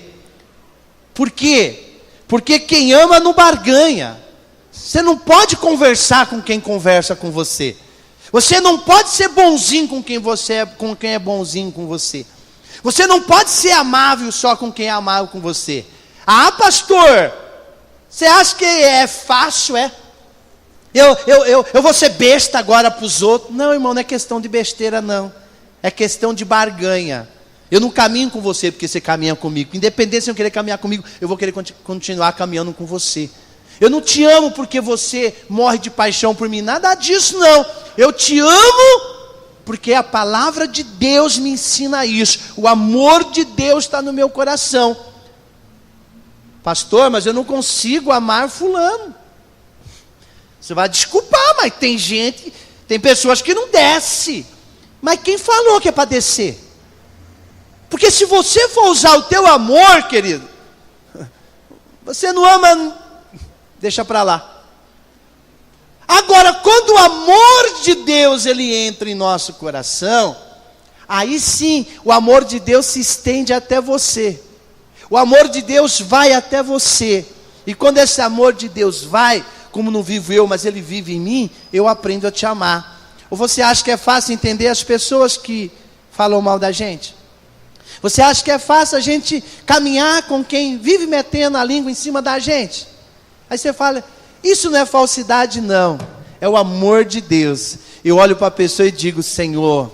Por quê? Porque quem ama não barganha. Você não pode conversar com quem conversa com você. Você não pode ser bonzinho com quem é bonzinho com você. Você não pode ser amável só com quem é amável com você. Ah, pastor, você acha que é fácil, é? Eu vou ser besta agora para os outros. Não, irmão, não é questão de besteira, não. É questão de barganha. Eu não caminho com você porque você caminha comigo. Independente se eu querer caminhar comigo, eu vou querer continuar caminhando com você. Eu não te amo porque você morre de paixão por mim. Nada disso, não. Eu te amo porque a palavra de Deus me ensina isso. O amor de Deus está no meu coração. Pastor, mas eu não consigo amar fulano. Você vai desculpar, mas tem pessoas que não desce. Mas quem falou que é para descer? Porque se você for usar o teu amor, querido, você não ama, deixa para lá. Agora, quando o amor de Deus ele entra em nosso coração, aí sim, o amor de Deus se estende até você. O amor de Deus vai até você. E quando esse amor de Deus vai, como não vivo eu, mas ele vive em mim, eu aprendo a te amar. Ou você acha que é fácil entender as pessoas que falam mal da gente? Você acha que é fácil a gente caminhar com quem vive metendo a língua em cima da gente? Aí você fala, isso não é falsidade, não. É o amor de Deus. Eu olho para a pessoa e digo, Senhor,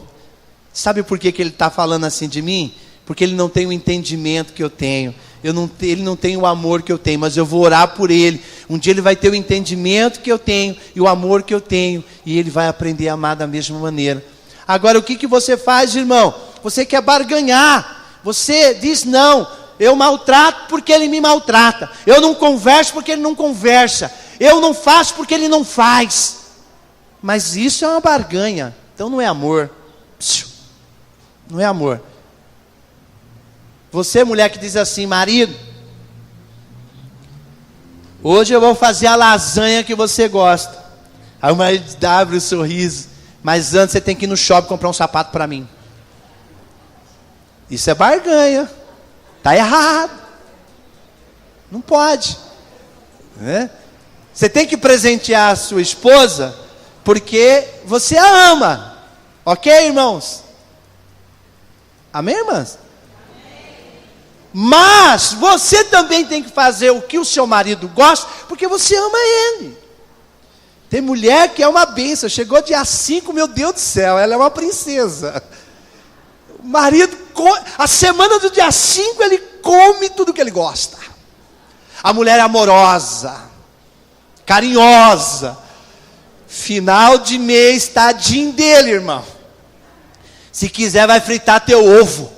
sabe por que ele está falando assim de mim? Porque ele não tem o entendimento que eu tenho. Ele não tem o amor que eu tenho, mas eu vou orar por ele. Um dia ele vai ter o entendimento que eu tenho e o amor que eu tenho. E ele vai aprender a amar da mesma maneira. Agora, o que você faz, irmão? Você quer barganhar. Você diz, não, eu maltrato porque ele me maltrata. Eu não converso porque ele não conversa. Eu não faço porque ele não faz. Mas isso é uma barganha. Então não é amor. Não é amor. Você, mulher que diz assim, marido, hoje eu vou fazer a lasanha que você gosta. Aí o marido abre o sorriso. Mas antes você tem que ir no shopping comprar um sapato para mim. Isso é barganha. Está errado. Não pode. Né? Você tem que presentear a sua esposa porque você a ama. Ok, irmãos? Amém, irmãs? Mas você também tem que fazer o que o seu marido gosta, porque você ama ele. Tem mulher que é uma bênção. Chegou dia 5, meu Deus do céu, ela é uma princesa. O marido, a semana do dia 5, ele come tudo que ele gosta. A mulher é amorosa, carinhosa. Final de mês, tadinho dele, irmão. Se quiser, vai fritar teu ovo.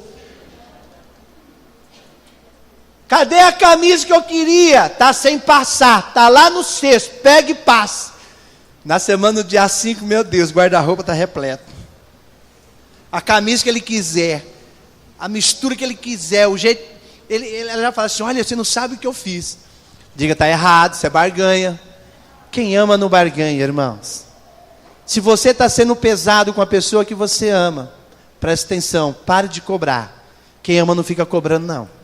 Cadê a camisa que eu queria? Está sem passar, está lá no cesto, pega e passa. Na semana do dia 5, meu Deus, o guarda-roupa está repleto. A camisa que ele quiser, a mistura que ele quiser, o jeito, ela já fala assim, olha, você não sabe o que eu fiz. Diga, está errado, isso é barganha. Quem ama não barganha, irmãos. Se você está sendo pesado com a pessoa que você ama, preste atenção, pare de cobrar. Quem ama não fica cobrando, não.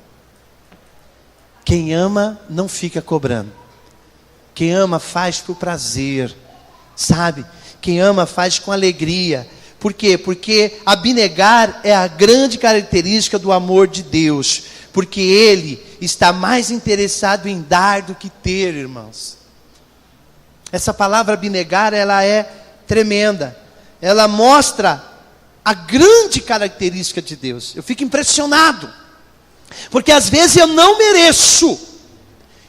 Quem ama não fica cobrando. Quem ama faz por prazer, sabe? Quem ama faz com alegria. Por quê? Porque abnegar é a grande característica do amor de Deus. Porque Ele está mais interessado em dar do que ter, irmãos. Essa palavra abnegar, ela é tremenda. Ela mostra a grande característica de Deus. Eu fico impressionado. Porque às vezes eu não mereço.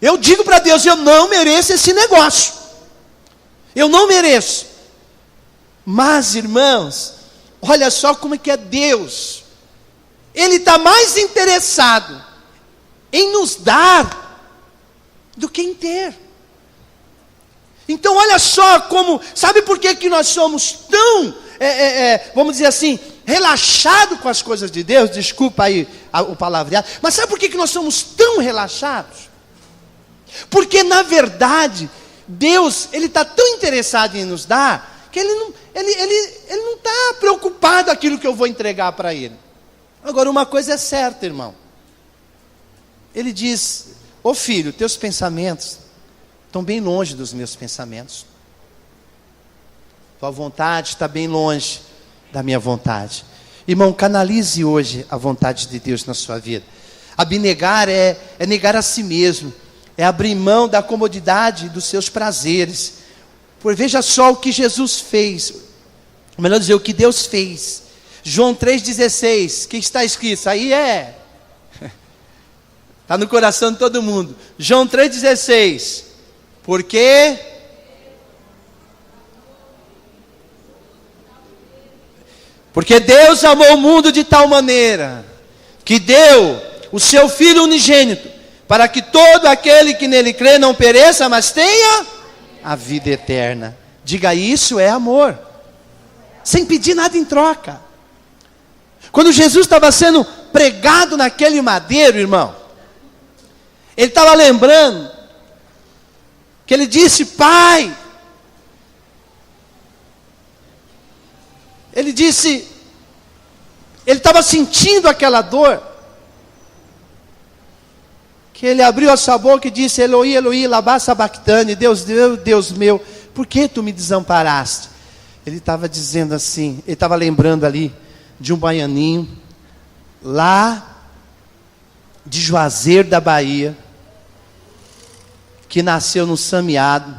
Eu digo para Deus, eu não mereço esse negócio. Eu não mereço. Mas, irmãos, olha só como é que é Deus. Ele está mais interessado em nos dar do que em ter. Então olha só como, sabe por que nós somos tão, vamos dizer assim, relaxados com as coisas de Deus? Desculpa aí o palavreado, mas sabe por que nós somos tão relaxados? Porque na verdade, Deus, Ele está tão interessado em nos dar, que Ele não está preocupado com aquilo que eu vou entregar para Ele. Agora uma coisa é certa, irmão. Ele diz, Ô filho, teus pensamentos estão bem longe dos meus pensamentos. Tua vontade está bem longe da minha vontade. Irmão, canalize hoje a vontade de Deus na sua vida. Abnegar é negar a si mesmo. É abrir mão da comodidade dos seus prazeres. Por veja só o que Jesus fez. Ou melhor dizer, o que Deus fez. João 3,16. O que está escrito? Isso aí está no coração de todo mundo. João 3,16. Porque Deus amou o mundo de tal maneira que deu o seu Filho unigênito, para que todo aquele que nele crê não pereça, mas tenha a vida eterna. Diga, isso é amor, sem pedir nada em troca. Quando Jesus estava sendo pregado naquele madeiro, irmão, ele estava lembrando que ele disse, Pai, ele estava sentindo aquela dor, que ele abriu a sua boca e disse, Eloi, Eloi, lama sabachthani, Deus meu, por que tu me desamparaste? Ele estava dizendo assim, ele estava lembrando ali de um baianinho, lá de Juazeiro da Bahia, que nasceu no Samiado.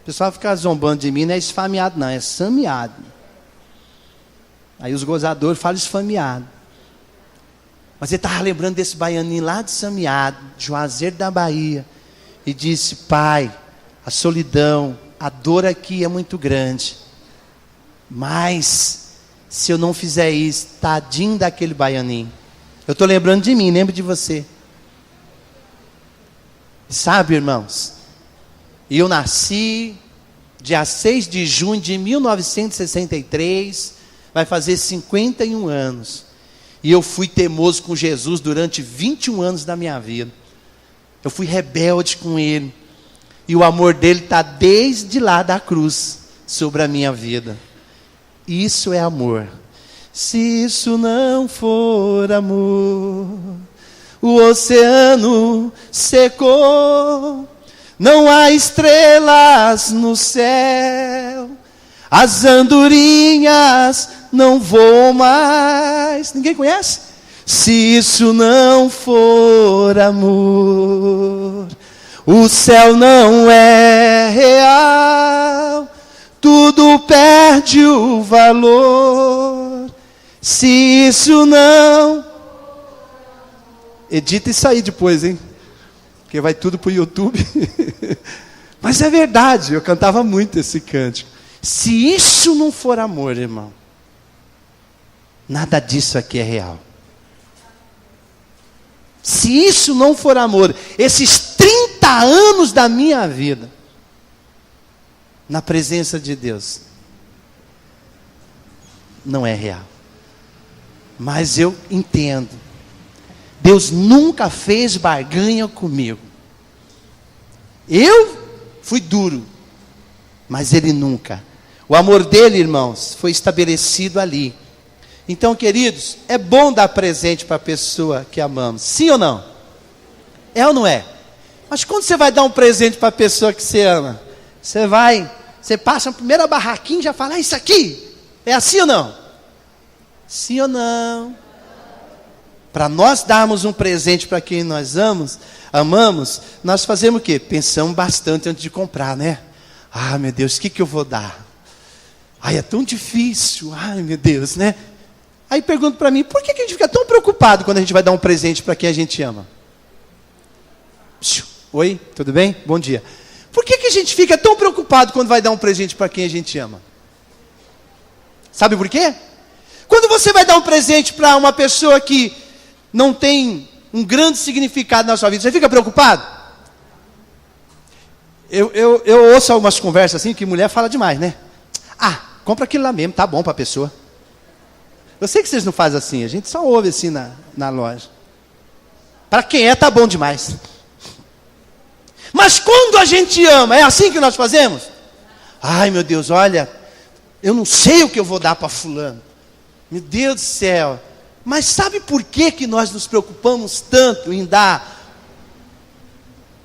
O pessoal fica zombando de mim, não é esfameado não, é Samiado. Aí os gozadores falam esfameado. Mas ele estava lembrando desse baianinho lá de Samiado, Juazeiro da Bahia, e disse, Pai, a solidão, a dor aqui é muito grande, mas se eu não fizer isso, tadinho daquele baianinho. Eu estou lembrando de mim, lembro de você. Sabe, irmãos, eu nasci dia 6 de junho de 1963, vai fazer 51 anos. E eu fui teimoso com Jesus durante 21 anos da minha vida. Eu fui rebelde com Ele. E o amor dele está desde lá da cruz sobre a minha vida. Isso é amor. Se isso não for amor, o oceano secou, não há estrelas no céu, as andorinhas não voam mais. Ninguém conhece? Se isso não for amor, o céu não é real, tudo perde o valor. Se isso não... Edita isso aí depois, hein? Porque vai tudo para o YouTube. Mas é verdade, eu cantava muito esse cântico. Se isso não for amor, irmão, nada disso aqui é real. Se isso não for amor, esses 30 anos da minha vida, na presença de Deus, não é real. Mas eu entendo. Deus nunca fez barganha comigo. Eu fui duro, mas Ele nunca. O amor dele, irmãos, foi estabelecido ali. Então, queridos, é bom dar presente para a pessoa que amamos. Sim ou não? É ou não é? Mas quando você vai dar um presente para a pessoa que você ama, você passa a primeira barraquinha e já fala, isso aqui, é assim ou não? Sim ou não? Para nós darmos um presente para quem nós amamos, nós fazemos o quê? Pensamos bastante antes de comprar, né? Ah, meu Deus, o que eu vou dar? Ai, é tão difícil, ai meu Deus, né? Aí pergunto para mim, por que a gente fica tão preocupado quando a gente vai dar um presente para quem a gente ama? Oi, tudo bem? Bom dia. Por que a gente fica tão preocupado quando vai dar um presente para quem a gente ama? Sabe por quê? Quando você vai dar um presente para uma pessoa que não tem um grande significado na sua vida, você fica preocupado? Eu ouço algumas conversas assim, que mulher fala demais, né? Ah, compra aquilo lá mesmo, tá bom para a pessoa. Eu sei que vocês não fazem assim, a gente só ouve assim na loja. Para quem é, tá bom demais. Mas quando a gente ama, é assim que nós fazemos? Ai meu Deus, olha, eu não sei o que eu vou dar para fulano. Meu Deus do céu. Mas sabe por que nós nos preocupamos tanto em dar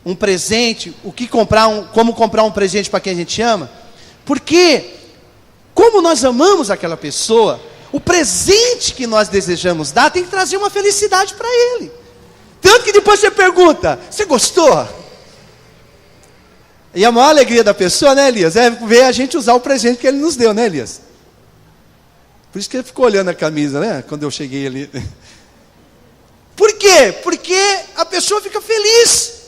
um presente, como comprar um presente para quem a gente ama? Porque, como nós amamos aquela pessoa, o presente que nós desejamos dar tem que trazer uma felicidade para ele. Tanto que depois você pergunta, você gostou? E a maior alegria da pessoa, né, Elias? É ver a gente usar o presente que ele nos deu, né, Elias? Por isso que ele ficou olhando a camisa, né? Quando eu cheguei ali. Por quê? Porque a pessoa fica feliz.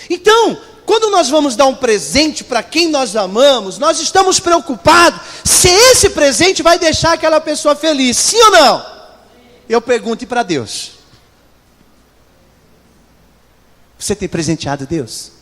Então, quando nós vamos dar um presente para quem nós amamos, nós estamos preocupados se esse presente vai deixar aquela pessoa feliz, sim ou não? Eu pergunto para Deus. Você tem presenteado Deus?